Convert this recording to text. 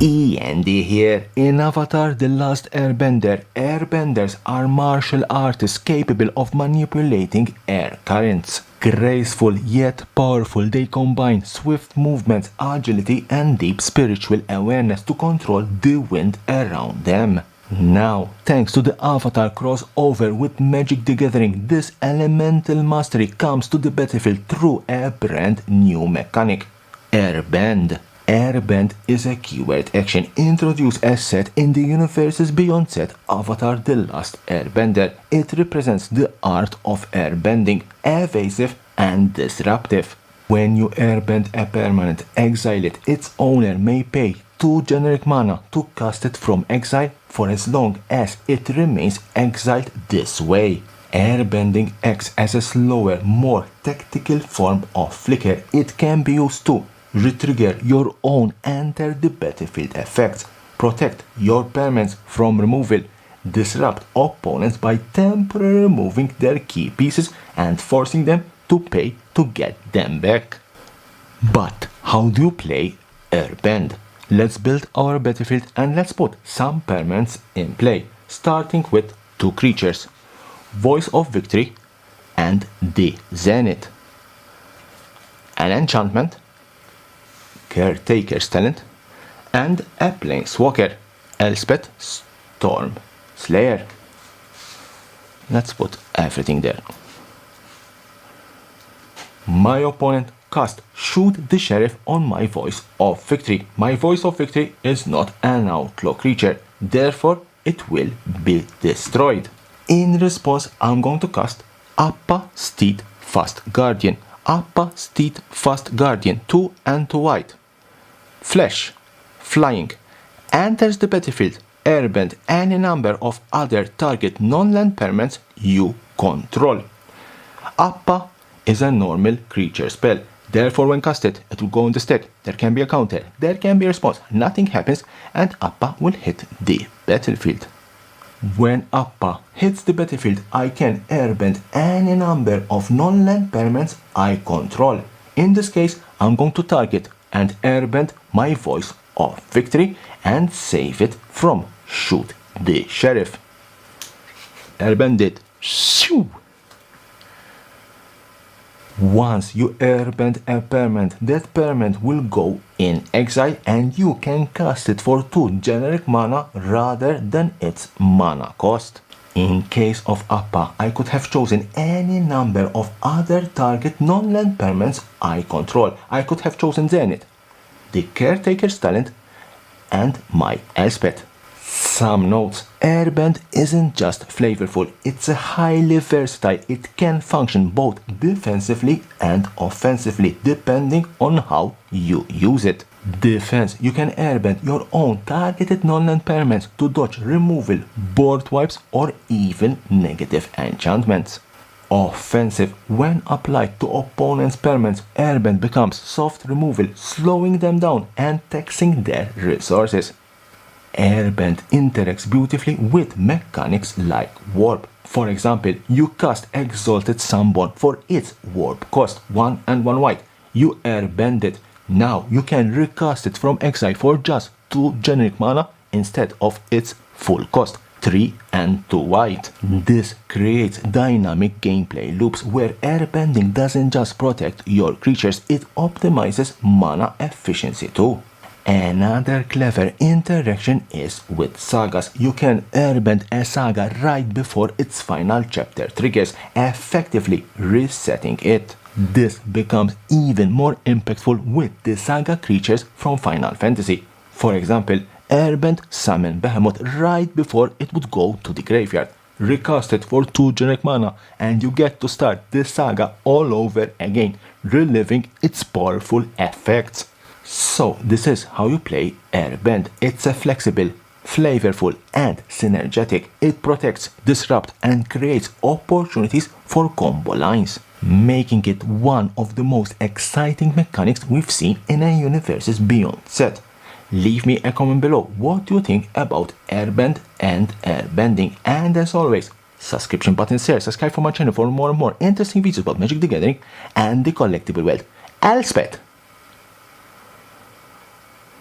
E.N.D here. In Avatar The Last Airbender, airbenders are martial artists capable of manipulating air currents. Graceful yet powerful, they combine swift movements, agility, and deep spiritual awareness to control the wind around them. Now, thanks to the Avatar crossover with Magic the Gathering, this elemental mastery comes to the battlefield through a brand new mechanic, Airbend. Airbend is a keyword action introduced as set in the universe's Beyond set Avatar The Last Airbender. It represents the art of airbending, evasive and disruptive. When you airbend a permanent, exile it, its owner may pay 2 generic mana to cast it from exile for as long as it remains exiled this way. Airbending acts as a slower, more tactical form of flicker. It can be used to retrigger your own enter the battlefield effects, protect your permanents from removal, disrupt opponents by temporarily removing their key pieces and forcing them to pay to get them back. But how do you play Airbend? Let's build our battlefield and let's put some permanents in play, starting with 2 creatures, Voice of Victory and the Zenith. An enchantment, Caretaker's Talent, and a Planeswalker, Elspeth Storm Slayer. Let's put everything there. My opponent cast Shoot the Sheriff on my Voice of Victory. My Voice of Victory is not an outlaw creature, therefore it will be destroyed. In response, I'm going to cast Appa Steadfast Guardian. Appa Steadfast Guardian, 2 and 2 white. Flesh, flying, enters the battlefield, airbend any number of other target non-land permanents you control. Appa is a normal creature spell, therefore when casted it will go on the stack. There can be a counter, there can be a response, nothing happens and Appa will hit the battlefield. When Appa hits the battlefield, I can airbend any number of non-land permanents I control. In this case, I'm going to target and airbend my Voice of Victory and save it from Shoot the Sheriff. Airbend it. Shoo! Once you airbend a permanent, that permanent will go in exile and you can cast it for 2 generic mana rather than its mana cost. In case of Appa, I could have chosen any number of other target non-land permanents I control. I could have chosen Zenith, the Caretaker's Talent, and my Elspeth. Some notes: Airbend isn't just flavorful, it's a highly versatile. It can function both defensively and offensively depending on how you use it. Defense: you can airbend your own targeted non-land permanents to dodge removal, board wipes, or even negative enchantments. Offensive: when applied to opponents' permanents, airbend becomes soft removal, slowing them down and taxing their resources. Airbend interacts beautifully with mechanics like warp. For example, you cast Exalted Sunborn for its warp cost, 1 and 1 white. You airbend it. Now you can recast it from exile for just 2 generic mana instead of its full cost, 3 and 2 white. This creates dynamic gameplay loops where airbending doesn't just protect your creatures, it optimizes mana efficiency too. Another clever interaction is with sagas. You can airbend a saga right before its final chapter triggers, effectively resetting it. This becomes even more impactful with the saga creatures from Final Fantasy. For example, airbend Summon Behemoth right before it would go to the graveyard. Recast it for 2 generic mana and you get to start the saga all over again, reliving its powerful effects. So this is how you play Airbend. It's a flexible, flavorful and synergetic. It protects, disrupts and creates opportunities for combo lines, making it one of the most exciting mechanics we've seen in a Universes Beyond set. Leave me a comment below what you think about Airbend and airbending, and as always, subscription button there, subscribe for my channel for more and more interesting videos about Magic the Gathering and the collectible world. Elspeth!